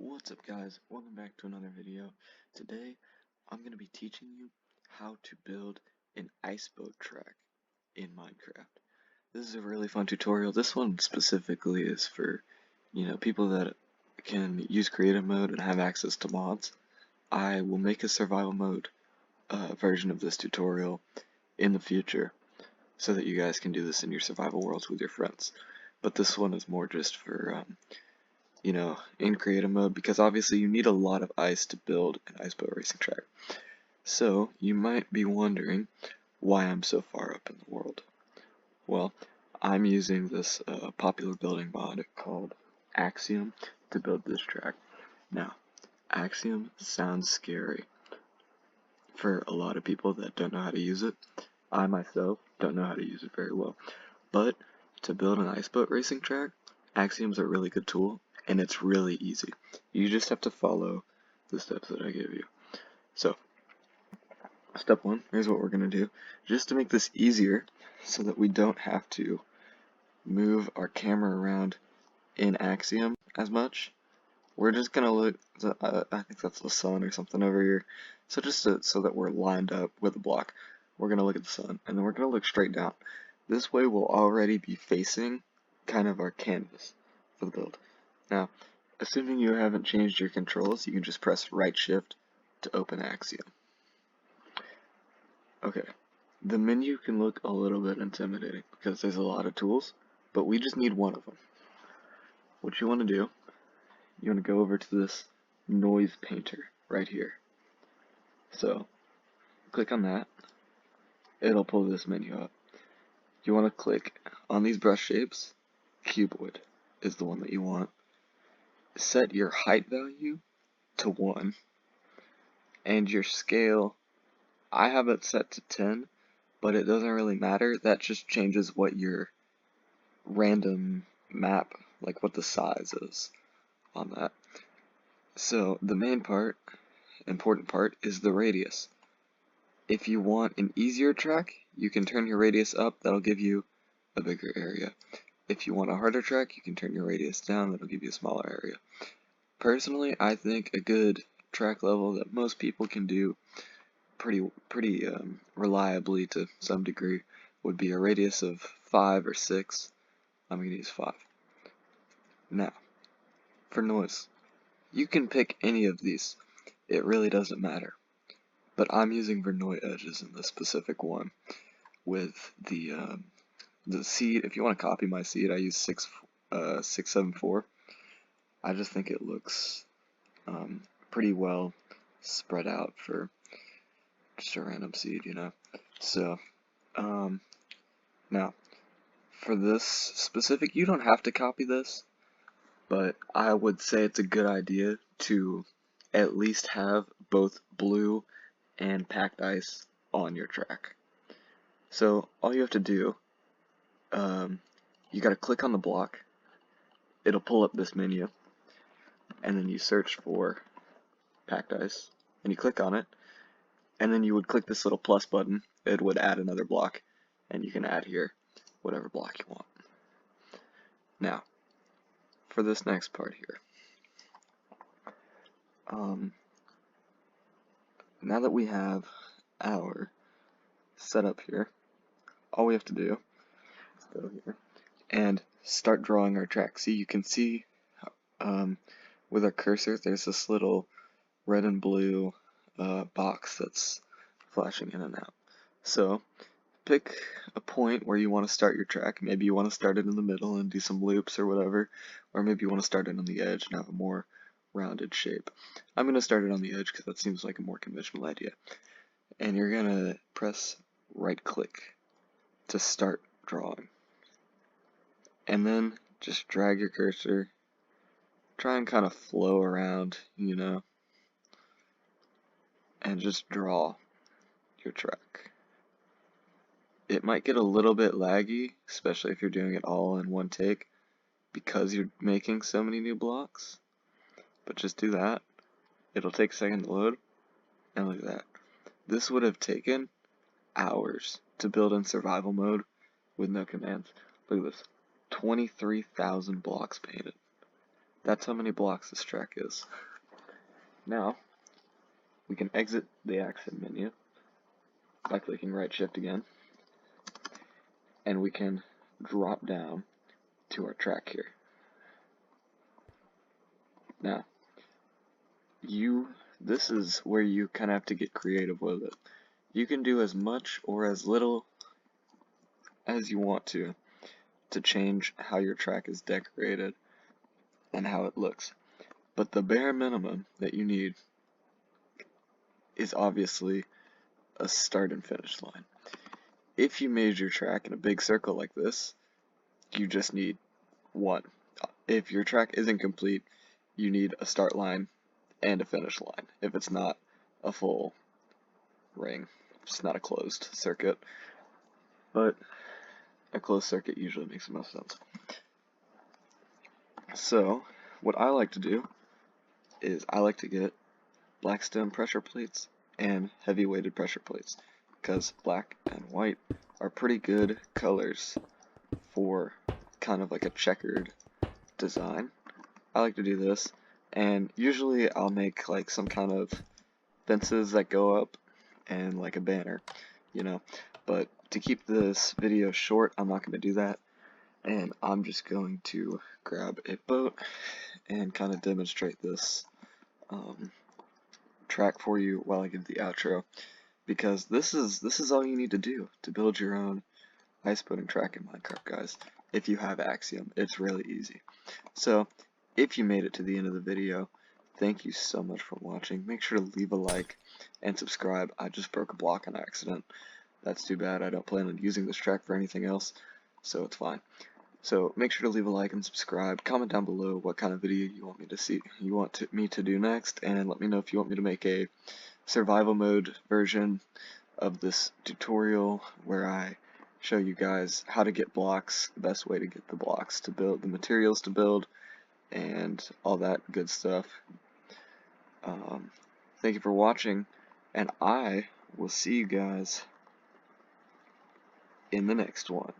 What's up guys, welcome back to another video. Today I'm going to be teaching you how to build an ice boat track in Minecraft. This is a really fun tutorial. This one specifically is for, people that can use creative mode and have access to mods. I will make a survival mode version of this tutorial in the future so that you guys can do this in your survival worlds with your friends. But this one is more just for in creative mode, because obviously you need a lot of ice to build an ice boat racing track. So you might be wondering why I'm so far up in the world. Well, I'm using this popular building mod called Axiom to build this track. Now, Axiom sounds scary for a lot of people that don't know how to use it. I myself don't know how to use it very well. But to build an ice boat racing track, Axiom's a really good tool, and it's really easy. You just have to follow the steps that I give you. So, step one, here's what we're going to do. Just to make this easier, so that we don't have to move our camera around in Axiom as much, we're just going to look, I think that's the sun or something over here. So just so that we're lined up with the block, we're going to look at the sun, and then we're going to look straight down. This way we'll already be facing kind of our canvas for the build. Now, assuming you haven't changed your controls, you can just press right shift to open Axiom. Okay, the menu can look a little bit intimidating because there's a lot of tools, but we just need one of them. What you want to do, you want to go over to this noise painter right here. So, click on that, it'll pull this menu up. You want to click on these brush shapes, cuboid is the one that you want. Set your height value to 1, and your scale, I have it set to 10, but it doesn't really matter. That just changes what your random map, like what the size is on that. So the main part, important part, is the radius. If you want an easier track, you can turn your radius up, that'll give you a bigger area. If you want a harder track, you can turn your radius down, that'll give you a smaller area. Personally, I think a good track level that most people can do pretty reliably to some degree would be a radius of 5 or 6. I'm going to use 5. Now, for noise, you can pick any of these. It really doesn't matter. But I'm using Verneuil edges in this specific one with the seed. If you want to copy my seed, I use 674. I just think it looks pretty well spread out for just a random seed, So, now, for this specific, you don't have to copy this, but I would say it's a good idea to at least have both blue and packed ice on your track. So, all you have to do, you gotta click on the block, it'll pull up this menu, and then you search for packed ice, and you click on it, and then you would click this little plus button, it would add another block, and you can add here whatever block you want. Now, for this next part here, now that we have our setup here, all we have to do is go here and start drawing our track. See, you can see with our cursor, there's this little red and blue box that's flashing in and out. So, pick a point where you want to start your track. Maybe you want to start it in the middle and do some loops or whatever, or maybe you want to start it on the edge and have a more rounded shape. I'm going to start it on the edge because that seems like a more conventional idea. And you're going to press right click to start drawing. And then just drag your cursor, try and kind of flow around, and just draw your track. It might get a little bit laggy, especially if you're doing it all in one take, because you're making so many new blocks. But just do that. It'll take a second to load, and look at that. This would have taken hours to build in survival mode with no commands. Look at this. 23,000 blocks painted. That's how many blocks this track is. Now, we can exit the Axiom menu by clicking right shift again, and we can drop down to our track here. Now, this is where you kind of have to get creative with it. You can do as much or as little as you want to change how your track is decorated and how it looks. But the bare minimum that you need is obviously a start and finish line. If you made your track in a big circle like this, you just need one. If your track isn't complete, you need a start line and a finish line. If it's not a full ring, it's not a closed circuit. But a closed circuit usually makes the most sense. So, what I like to do is I like to get Blackstone pressure plates and heavy weighted pressure plates, because black and white are pretty good colors for kind of like a checkered design. I like to do this, and usually I'll make like some kind of fences that go up and like a banner, you know, but to keep this video short, I'm not going to do that, and I'm just going to grab a boat and kind of demonstrate this track for you while I give the outro, because this is all you need to do to build your own ice boating track in Minecraft, guys. If you have Axiom, it's really easy. So, if you made it to the end of the video, thank you so much for watching. Make sure to leave a like and subscribe. I just broke a block on accident. That's too bad. I don't plan on using this track for anything else, so it's fine. So make sure to leave a like and subscribe. Comment down below what kind of video you want me to do next, and let me know if you want me to make a survival mode version of this tutorial where I show you guys how to get blocks, the best way to get the blocks to build, the materials to build, and all that good stuff. Thank you for watching, and I will see you guys in the next one.